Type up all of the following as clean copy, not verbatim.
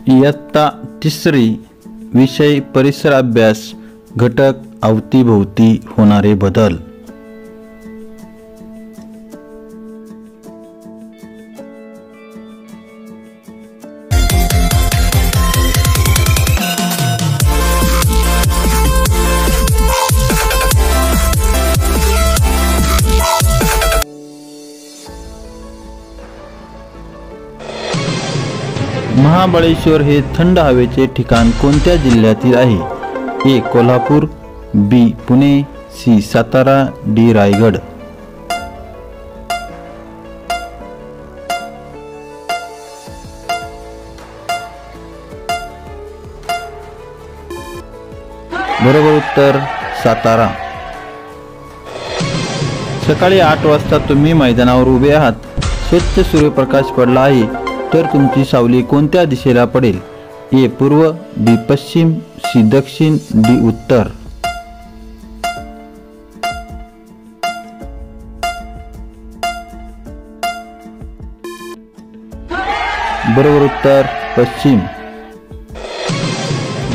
इयत्ता तिसरी विषय परिसर अभ्यास घटक अवतीभोवती होणारे बदल। महाबळेश्वर हे थंड हवेचे ठिकाण कोणत्या जिल्ह्यातील आहे? ए. कोल्हापूर, बी. पुणे, सी. सातारा, डी. रायगड। बरोबर उत्तर सातारा। सकाळी 8 वाजता तुम्ही मैदानावर उभे आहात। स्वच्छ सूर्यप्रकाश पडला आहे, तर तुमची सावली कोणत्या दिशेला पडेल? ए. पूर्व, बी. पश्चिम, सी. दक्षिण, डी. उत्तर। बरोबर उत्तर पश्चिम।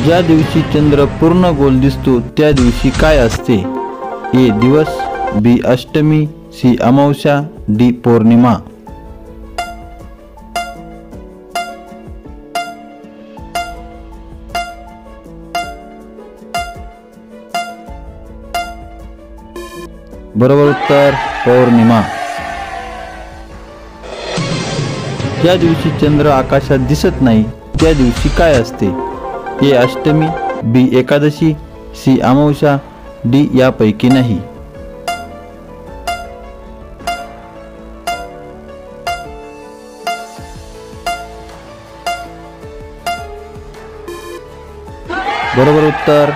ज्या दिवशी चंद्र पूर्ण गोल दिसतो त्या दिवशी काय असते? ए. दिवस, बी. अष्टमी, सी. अमावस्या, डी. पौर्णिमा। बरोबर उत्तर पौर्णिमा। ज्या दिवशी चंद्र आकाशात दिसत नाही त्या दिवशी काय असते? ए. अष्टमी, बी. एकादशी, सी. अमावस्या, डी. यापैकी नाही। बरोबर उत्तर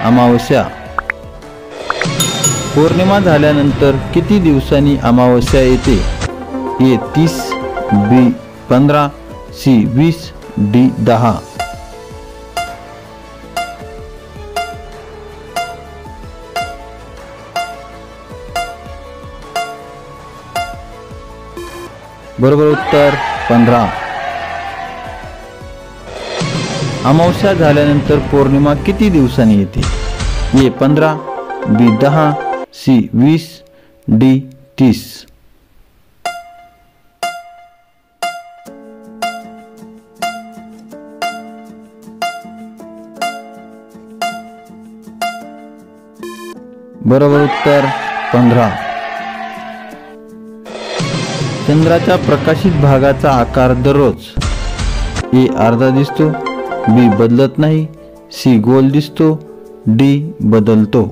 अमावस्या। पौर्णिमा झाल्यानंतर किती दिवसांनी अमावस्या येते? ए. 30, बी. 15, सी. 20, डी. 10। बरोबर उत्तर 15। अमावस्या झाल्यानंतर पौर्णिमा किती दिवसांनी येते? ए. 15, बी. 10, सी. 20, डी. 30। बरोबर उत्तर 15। चंद्राच्या प्रकाशित भागाचा आकार दररोज ए. अर्धा दिसतो, बी. बदलत नाही, सी. गोल दिसतो, डी. बदलतो।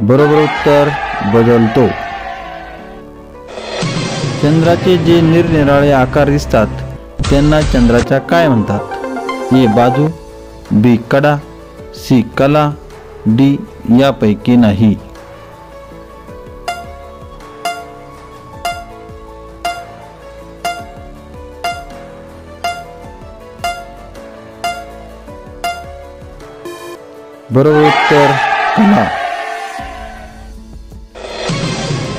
बरोबर उत्तर बदलतो। चंद्राचे जे निरनिराळे आकार दिसतात त्यांना चंद्राच्या काय म्हणतात? ए. बाजू, बी. कडा, सी. कला, डी. यापैकी नाही। बरोबर उत्तर कला।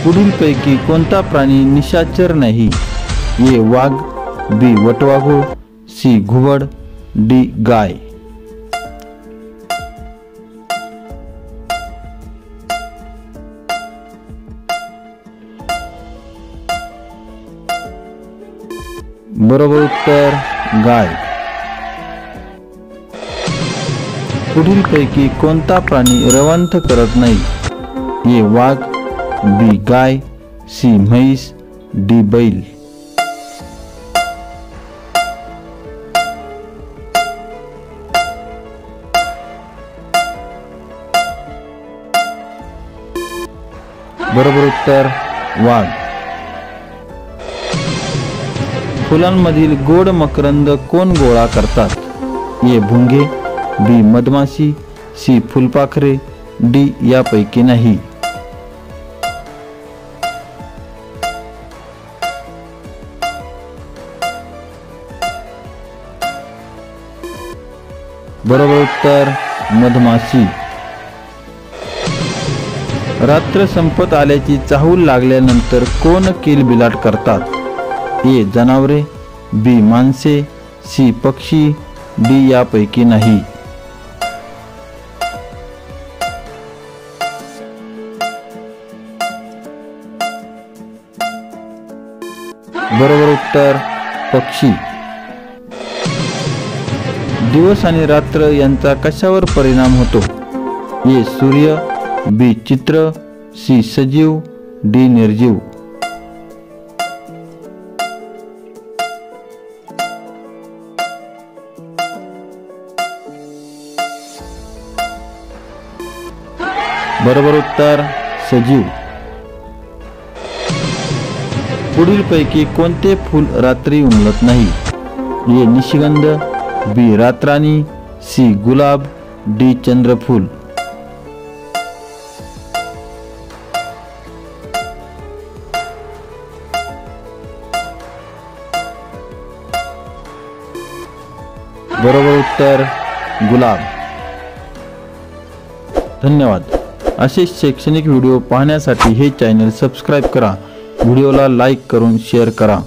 पुढीलपैकी कोणता प्राणी निशाचर नाही? ए. वाघ, बी. वटवाघूळ, सी. घुबड, डी. गाय। बरोबर उत्तर गाय। पुढीलपैकी कोणता प्राणी रवंथ करत नाही? ए. वाघ, बी. गाय, सी. म्हैस, डी. बैल। बरोबर उत्तर वाघ। फुलांमधील गोड मकरंद कोण गोळा करतात? ए. भुंगे, बी. मधमाशी, सी. फुलपाखरे, डी. यापैकी नाही। बरोबर उत्तर मधमाशी. रात्र संपत आल्याची चाहूल लागल्यानंतर कोण किलबिलाट करतात? ए जनावरे, बी माणसे, सी पक्षी, डी यापैकी नाही. बरोबर उत्तर पक्षी. दिवस आणि रात्र यांचा कशावर परिणाम होतो? ए सूर्य, बी चित्र, सी सजीव, डी निर्जीव. बरोबर उत्तर सजीव. पुढीलपैकी कोणते फूल रात्री उमलत नाही? ए निशिगंध, बी रातराणी, सी गुलाब, डी चंद्रफूल. बरोबर उत्तर गुलाब. धन्यवाद. असे शैक्षणिक व्हिडिओ पाहण्यासाठी हे चॅनल सबस्क्राईब करा. व्हिडिओला लाईक करून शेअर करा.